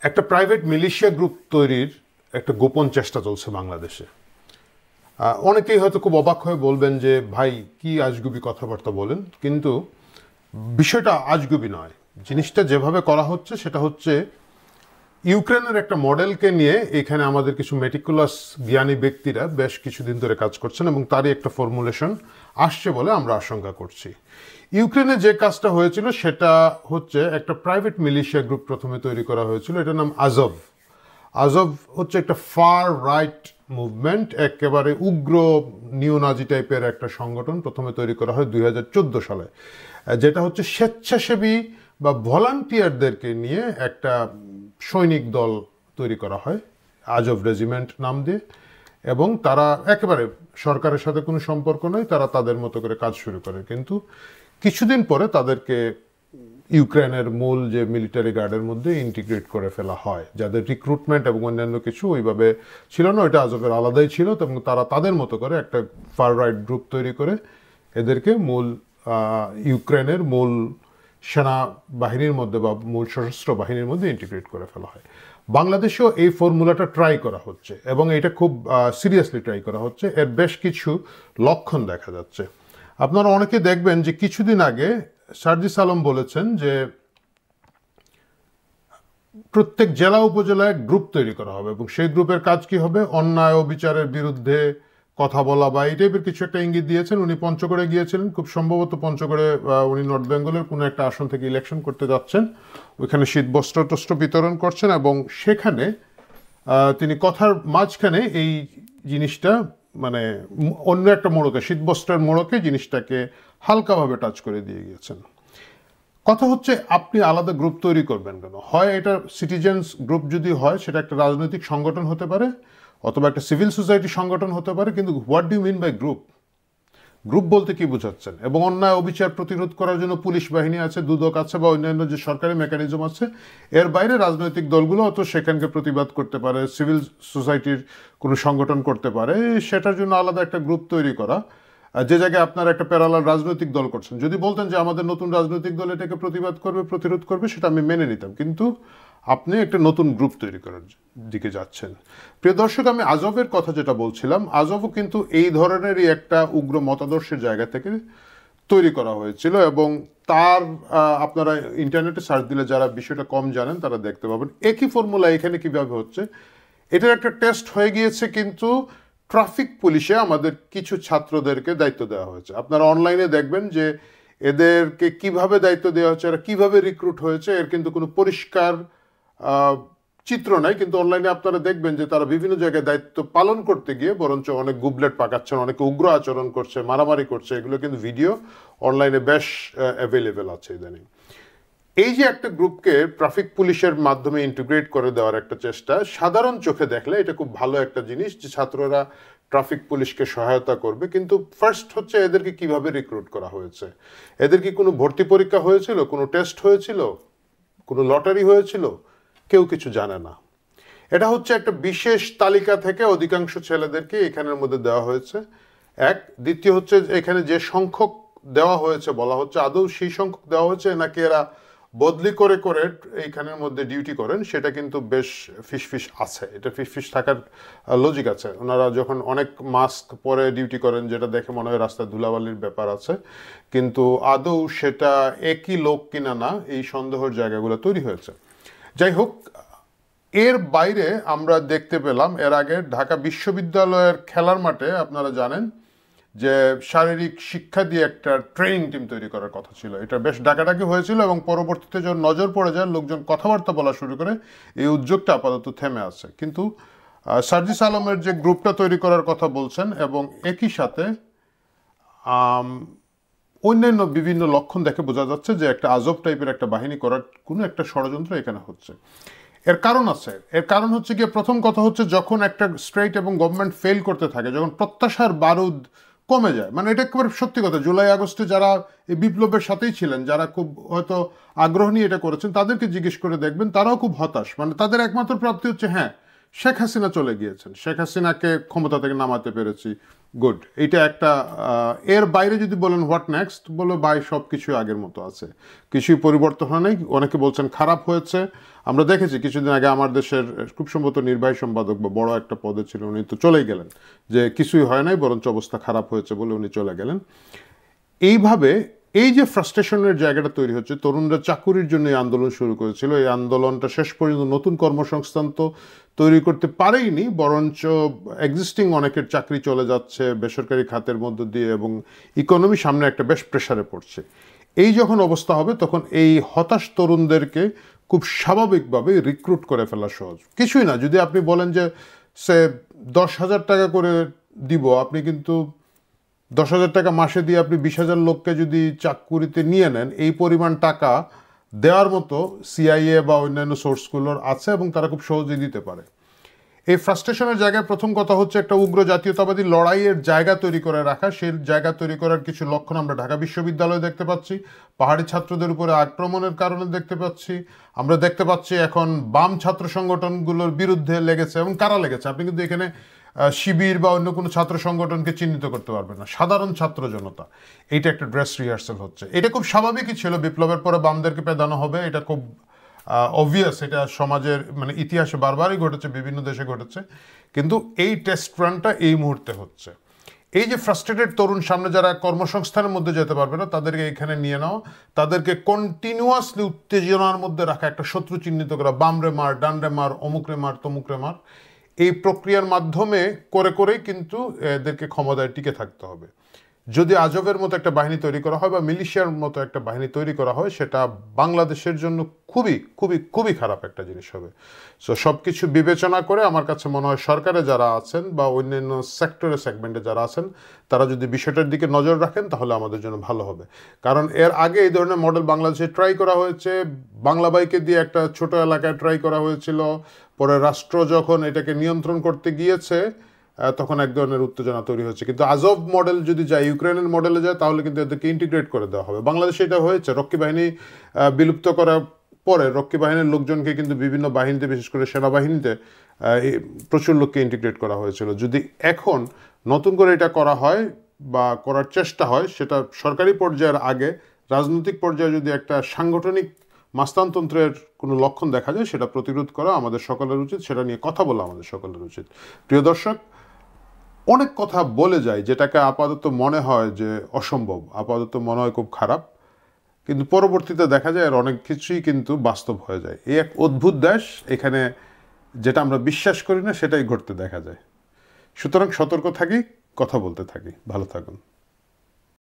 একটা private militia group তৈরির একটা গোপন চেষ্টা চলছে বাংলাদেশে। অনেকেই হয়তো খুব অবাক হয়ে বলবেন যে ভাই কি আজগুবি কথাবার্তা বলেন, কিন্তু বিষয়টা আজগুবি নয়। জিনিসটা যেভাবে করা হচ্ছে সেটা হচ্ছে ইউক্রেনের একটা মডেলকে নিয়ে এখানে আমাদের কিছু মেটিকুলাস জ্ঞানী ব্যক্তিরা বেশ কিছুদিন ধরে কাজ করছেন এবং তারই একটা ফর্মুলেশন আসছে বলে আমরা আশঙ্কা করছি। ইউক্রেনে যে কাজটা হয়েছিল সেটা হচ্ছে একটা প্রাইভেট মিলিশিয়া গ্রুপ প্রথমে তৈরি করা হয়েছিল, এটার নাম আজভ। আজভ হচ্ছে একটা ফার রাইট মুভমেন্ট, একেবারে উগ্র নিওনাজি টাইপের একটা সংগঠন। প্রথমে তৈরি করা হয় 2014 সালে, যেটা হচ্ছে স্বেচ্ছাসেবী বা ভলান্টিয়ারদেরকে নিয়ে একটা সৈনিক দল তৈরি করা হয় আজভ রেজিমেন্ট নাম দিয়ে, এবং তারা একেবারে সরকারের সাথে কোনো সম্পর্ক নয়, তারা তাদের মতো করে কাজ শুরু করে। কিন্তু কিছুদিন পরে তাদেরকে ইউক্রেনের মূল যে মিলিটারি গার্ডের মধ্যে ইন্টিগ্রেট করে ফেলা হয়, যাদের রিক্রুটমেন্ট এবং অন্যান্য কিছু ওইভাবে ছিল না, ওইটা আজবের আলাদাই ছিল। এবং তারা তাদের মতো করে একটা ফার রাইট গ্রুপ তৈরি করে এদেরকে মূল ইউক্রেনের মূল সেনাবাহিনীর মধ্যে বা মূল সশস্ত্র বাহিনীর মধ্যে ইন্টিগ্রেট করে ফেলা হয়। বাংলাদেশেও এই ফর্মুলাটা ট্রাই করা হচ্ছে এবং এটা খুব সিরিয়াসলি ট্রাই করা হচ্ছে। এর বেশ কিছু লক্ষণ দেখা যাচ্ছে। আপনারা অনেকে দেখবেন যে কিছুদিন আগে সার্জিস আলম বলেছেন যে প্রত্যেক জেলা উপজেলায় গ্রুপ তৈরি করা হবে এবং সেই গ্রুপের কাজ কি হবে, অন্যায় ও বিচারের বিরুদ্ধে কথা বলা বা এই টাইপের কিছু একটা ইঙ্গিত দিয়েছেন। উনি পঞ্চগড়ে গিয়েছিলেন, খুব সম্ভবত পঞ্চগড়ে উনি নর্থ বেঙ্গলের কোনো একটা আসন থেকে ইলেকশন করতে যাচ্ছেন, ওইখানে শীত বস্ত্র টস্ত্র বিতরণ করছেন এবং সেখানে তিনি কথার মাঝখানে এই জিনিসটা মানে অন্য একটা মোড়কে, শীতবস্ত্রের মোড়কে জিনিসটাকে হালকাভাবে টাচ করে দিয়ে গিয়েছেন। কথা হচ্ছে আপনি আলাদা গ্রুপ তৈরি করবেন কেন? হয় এটা সিটিজেন্স গ্রুপ যদি হয় সেটা একটা রাজনৈতিক সংগঠন হতে পারে অথবা একটা সিভিল সোসাইটি সংগঠন হতে পারে, কিন্তু what do you mean by group? Group বলতে কি বোঝাচ্ছেন? এবং অন্যায় অবিচার প্রতিরোধ করার জন্য পুলিশ বাহিনী আছে, দুদক আছে বা অন্যান্য যে সরকারি মেকানিজম আছে, এর বাইরে রাজনৈতিক দলগুলো অত সেখানকে প্রতিবাদ করতে পারে, সিভিল সোসাইটির কোনো সংগঠন করতে পারে। সেটার জন্য আলাদা একটা গ্রুপ তৈরি করা, যে জায়গায় আপনার একটা প্যারালাল রাজনৈতিক দল করছেন, যদি বলতেন যে আমাদের নতুন রাজনৈতিক দল এটাকে প্রতিবাদ করবে, প্রতিরোধ করবে, সেটা আমি মেনে নিতাম। কিন্তু আপনি একটা নতুন গ্রুপ তৈরি করার দিকে যাচ্ছেন। প্রিয় দর্শক, আমি আজবের কথা যেটা বলছিলাম, আজবও কিন্তু এই ধরনেরই একটা উগ্র মতাদর্শের জায়গা থেকে তৈরি করা হয়েছিল এবং তার আপনারা ইন্টারনেটে সার্চ দিলে যারা বিষয়টা কম জানেন তারা দেখতে পাবেন একই ফর্মুলা এখানে কিভাবে হচ্ছে। এটার একটা টেস্ট হয়ে গিয়েছে, কিন্তু ট্রাফিক পুলিশে আমাদের কিছু ছাত্রদেরকে দায়িত্ব দেওয়া হয়েছে। আপনারা অনলাইনে দেখবেন যে এদেরকে কিভাবে দায়িত্ব দেওয়া হচ্ছে, এরা কিভাবে রিক্রুট হয়েছে, এর কিন্তু কোনো পরিষ্কার চিত্র নাই। কিন্তু অনলাইনে আপনারা দেখবেন যে তারা বিভিন্ন জায়গায় দায়িত্ব পালন করতে গিয়ে বরঞ্চ অনেক গুবলেট পাকাচ্ছেন, অনেকে উগ্র আচরণ করছে, মারামারি করছে। এগুলো কিন্তু ভিডিও অনলাইনে বেশ অ্যাভেলেবেল আছে ইদানিং। এই যে একটা গ্রুপকে ট্রাফিক পুলিশের মাধ্যমে ইন্টিগ্রেট করে দেওয়ার একটা চেষ্টা, সাধারণ চোখে দেখলে এটা খুব ভালো একটা জিনিস যে ছাত্ররা ট্রাফিক পুলিশকে সহায়তা করবে। কিন্তু ফার্স্ট হচ্ছে এদেরকে কিভাবে রিক্রুট করা হয়েছে, এদের কি কোনো ভর্তি পরীক্ষা হয়েছিল, কোনো টেস্ট হয়েছিল, কোনো লটারি হয়েছিল? কেউ কিছু জানে না। এটা হচ্ছে একটা বিশেষ তালিকা থেকে অধিকাংশ ছেলেদেরকে এখানের মধ্যে দেওয়া হয়েছে, এক। দ্বিতীয় হচ্ছে এখানে যে সংখ্যক দেওয়া হয়েছে বলা হচ্ছে আদৌ সেই সংখ্যক দেওয়া হয়েছে নাকি এরা বদলি করে করে এইখানের মধ্যে ডিউটি করেন, সেটা কিন্তু বেশ ফিসফিস আছে। এটা ফিসফিস থাকার লজিক আছে। ওনারা যখন অনেক মাস্ক পরে ডিউটি করেন, যেটা দেখে মনে হয় রাস্তায় ধুলাবালির ব্যাপার আছে, কিন্তু আদৌ সেটা একই লোক কিনা না, এই সন্দেহের জায়গাগুলো তৈরি হয়েছে। যাই হোক, এর বাইরে আমরা দেখতে পেলাম এর আগে ঢাকা বিশ্ববিদ্যালয়ের খেলার মাঠে আপনারা জানেন যে শারীরিক শিক্ষা দিয়ে একটা ট্রেনিং টিম তৈরি করার কথা ছিল। এটা বেশ ডাকাডাকি হয়েছিল এবং পরবর্তীতে যখন নজর পড়ে যায়, লোকজন কথাবার্তা বলা শুরু করে, এই উদ্যোগটা আপাতত থেমে আছে। কিন্তু সার্জিস আলমের যে গ্রুপটা তৈরি করার কথা বলছেন এবং একই সাথে অন্যান্য বিভিন্ন লক্ষণ দেখে বোঝা যাচ্ছে যে একটা আজব টাইপের একটা বাহিনী করার কোনো একটা ষড়যন্ত্র এখানে হচ্ছে। এর কারণ আছে। এর কারণ হচ্ছে গিয়ে, প্রথম কথা হচ্ছে যখন একটা স্টেট এবং গভর্নমেন্ট ফেল করতে থাকে, যখন প্রত্যাশার বারুদ কমে যায়, মানে এটা একেবারে সত্যি কথা। জুলাই আগস্টে যারা এই বিপ্লবের সাথেই ছিলেন, যারা খুব হয়তো আগ্রহ নিয়ে এটা করেছেন, তাদেরকে জিজ্ঞেস করে দেখবেন তারাও খুব হতাশ। মানে তাদের একমাত্র প্রাপ্তি হচ্ছে হ্যাঁ, শেখ হাসিনা চলে গিয়েছেন, শেখ হাসিনাকে ক্ষমতা থেকে নামাতে পেরেছি, গুড, এটা একটা এর বাইরে যদি বলেন হোয়াট নেক্সট, বলো ভাই সব কিছু আগের মতো আছে, কিছুই পরিবর্তন হয় নাই। অনেকে বলছেন খারাপ হয়েছে। আমরা দেখেছি কিছুদিন আগে আমার দেশের খুব সম্ভবত নির্বাহী সম্পাদক বা বড় একটা পদে ছিল, উনি তো চলেই গেলেন, যে কিছুই হয় নাই বরঞ্চ অবস্থা খারাপ হয়েছে বলে উনি চলে গেলেন। এইভাবে এই যে ফ্রাস্ট্রেশনের জায়গাটা তৈরি হচ্ছে, তরুণরা চাকুরির জন্য এই আন্দোলন শুরু করেছিল, এই আন্দোলনটা শেষ পর্যন্ত নতুন কর্মসংস্থান তো তৈরি করতে পারেইনি, বরঞ্চ এক্সিস্টিং অনেকের চাকরি চলে যাচ্ছে বেসরকারি খাতের মধ্য দিয়ে এবং ইকোনমি সামনে একটা বেশ প্রেসারে পড়ছে। এই যখন অবস্থা হবে তখন এই হতাশ তরুণদেরকে খুব স্বাভাবিকভাবে রিক্রুট করে ফেলা সহজ। কিছুই না, যদি আপনি বলেন যে সে 10,000 টাকা করে দিব, আপনি কিন্তু 10,000 টাকা মাসে দিয়ে আপনি 20,000 লোককে যদি চাকুরিতে নিয়ে নেন, এই পরিমাণ টাকা দেওয়ার মতো সিআইএ বা অন্যান্য সোর্সগুলোর আছে এবং তারা খুব সহজেই দিতে পারে। এই ফ্রাস্ট্রেশনের জায়গায় প্রথম কথা হচ্ছে একটা উগ্র জাতীয়তাবাদী লড়াইয়ের জায়গা তৈরি করে রাখা। সেই জায়গা তৈরি করার কিছু লক্ষণ আমরা ঢাকা বিশ্ববিদ্যালয়ে দেখতে পাচ্ছি, পাহাড়ি ছাত্রদের উপরে আক্রমণের কারণে দেখতে পাচ্ছি, আমরা দেখতে পাচ্ছি এখন বাম ছাত্র সংগঠনগুলোর বিরুদ্ধে লেগেছে। এবং কারা লেগেছে, আপনি কিন্তু এখানে শিবির বা অন্য কোনো ছাত্র সংগঠনকে চিহ্নিত করতে পারবেন না, সাধারণ ছাত্র জনতা। এইটা একটা ড্রেস রিহার্সাল হচ্ছে, এটা খুব স্বাভাবিকই ছিল। বিপ্লবের পরে বামদেরকে পেদানো হবে, এটা খুব অবভিয়াস, এটা সমাজের মানে ইতিহাসে বারবারই ঘটেছে, বিভিন্ন দেশে ঘটেছে। কিন্তু এই টেস্ট রানটা এই মুহূর্তে হচ্ছে। এই যে ফ্রাস্ট্রেটেড তরুণ সামনে যারা কর্মসংস্থানের মধ্যে যেতে পারবে না, তাদেরকে এখানে নিয়ে নাও, তাদেরকে কন্টিনিউয়াসলি উত্তেজনার মধ্যে রাখা, একটা শত্রু চিহ্নিত করা, বামরে মার, ডানরে মার, অমুকরে মার, তমুকরে মার, এই প্রক্রিয়ার মাধ্যমে করে করেই কিন্তু এদেরকে ক্ষমতায় টিকে থাকতে হবে। যদি আজবের মতো একটা বাহিনী তৈরি করা হয় বা মিলিশিয়ার মতো একটা বাহিনী তৈরি করা হয়, সেটা বাংলাদেশের জন্য খুবই খুবই খুবই খারাপ একটা জিনিস হবে। সো সব কিছু বিবেচনা করে আমার কাছে মনে হয় সরকারে যারা আছেন বা অন্যান্য সেক্টরে সেগমেন্টে যারা আছেন, তারা যদি বিষয়টার দিকে নজর রাখেন তাহলে আমাদের জন্য ভালো হবে। কারণ এর আগে এই ধরনের মডেল বাংলাদেশে ট্রাই করা হয়েছে, বাংলা বাইকে দিয়ে একটা ছোট এলাকায় ট্রাই করা হয়েছিল, পরে রাষ্ট্র যখন এটাকে নিয়ন্ত্রণ করতে গিয়েছে তখন এক ধরনের উত্তেজনা তৈরি হচ্ছে। কিন্তু আজব মডেল যদি যায়, ইউক্রেনের মডেলে যায়, তাহলে কিন্তু এদেরকে ইন্টিগ্রেট করে দেওয়া হবে। বাংলাদেশে এটা হয়েছে, রক্ষী বাহিনী বিলুপ্ত করার পরে রক্ষী বাহিনীর লোকজনকে কিন্তু বিভিন্ন বাহিনীতে, বিশেষ করে সেনাবাহিনীতে প্রচুর লোককে ইন্টিগ্রেট করা হয়েছিল। যদি এখন নতুন করে এটা করা হয় বা করার চেষ্টা হয়, সেটা সরকারি পর্যায়ের আগে রাজনৈতিক পর্যায়ে যদি একটা সাংগঠনিক মাস্তানতন্ত্রের কোনো লক্ষণ দেখা যায়, সেটা প্রতিরোধ করা আমাদের সকলের উচিত, সেটা নিয়ে কথা বলা আমাদের সকলের উচিত। প্রিয় দর্শক, অনেক কথা বলে যায় যেটাকে আপাতত মনে হয় যে অসম্ভব, আপাতত মনে হয় খুব খারাপ, কিন্তু পরবর্তীতে দেখা যায় আর অনেক কিছুই কিন্তু বাস্তব হয়ে যায়। এই এক অদ্ভুত দেশ, এখানে যেটা আমরা বিশ্বাস করি না সেটাই ঘটতে দেখা যায়। সুতরাং সতর্ক থাকি, কথা বলতে থাকি। ভালো থাকুন।